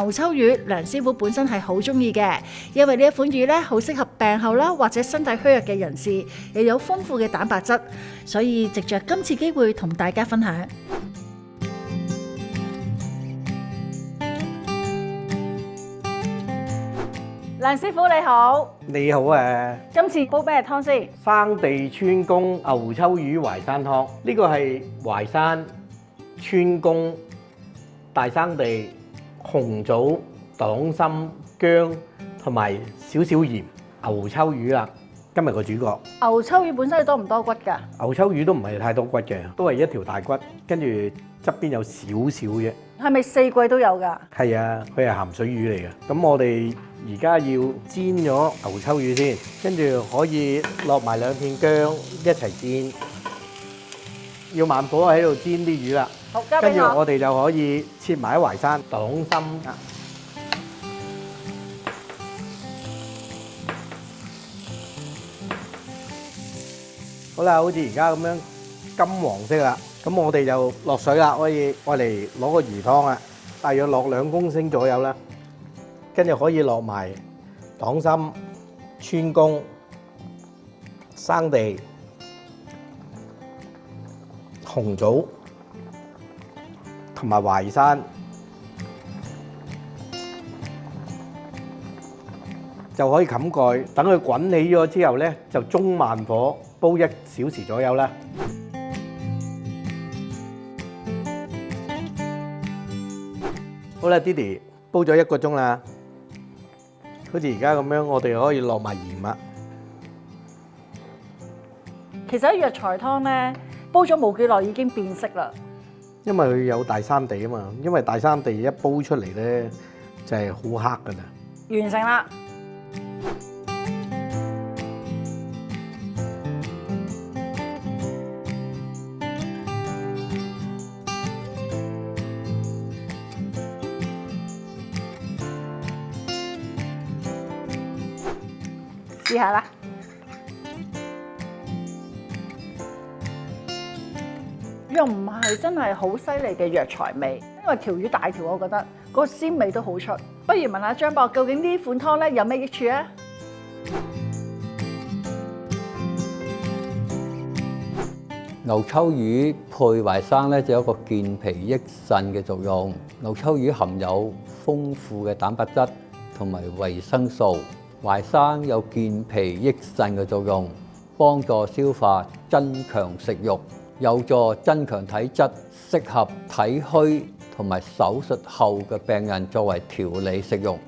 牛秋魚，梁師傅本身係好中意嘅，因為呢一款魚咧好適合病後啦或者身體虛弱嘅人士，又有豐富嘅蛋白質，所以藉着今次機會同大家分享。梁師傅你好，你好啊！今次煲咩湯先？生地川芎牛秋魚淮山湯，呢個係淮山、川芎、大生地、紅棗、黨參、薑同埋少少鹽，牛秋魚啦。今日個主角。牛秋魚本身多唔多骨㗎？牛秋魚都唔係太多骨嘅，都係一條大骨，跟住側邊有少少啫。係咪四季都有㗎？係啊，佢係鹹水魚嚟嘅。咁我哋而家要煎咗牛秋魚先，跟住可以落埋兩片薑一齊煎，要慢火喺度煎啲魚啦。好，交俾跟住我。我哋就可以切埋啲淮山、黨參。好啦，好似而家咁樣金黃色啦，咁我哋就落水啦，可以愛嚟攞個魚湯啦，大約落2公升左右啦，跟住可以落埋黨參、川芎、生地、紅棗同埋淮山，就可以冚蓋，等佢滾起咗之後呢，就中慢火煲1小時左右啦。好啦，Didi煲咗1個鐘啦，好似而家咁樣，我哋可以落埋鹽啦。其實藥材湯咧，煲咗冇幾耐已經變色啦。因為佢有大生地啊嘛，因為大生地一煲出嚟咧就係好黑噶啦。完成啦。試下啦。又唔係真係好犀利嘅藥材味，因為條魚大條，我覺得個鮮味都好出。不如問下張博，究竟呢款湯咧有咩益處啊？牛秋魚配淮山咧，就有一個健脾益腎嘅作用。牛秋魚含有豐富嘅蛋白質同埋維生素，淮山有健脾益腎嘅作用，幫助消化、增強食慾，有助增強體質，適合體虛同埋手術後嘅病人作為調理食慾。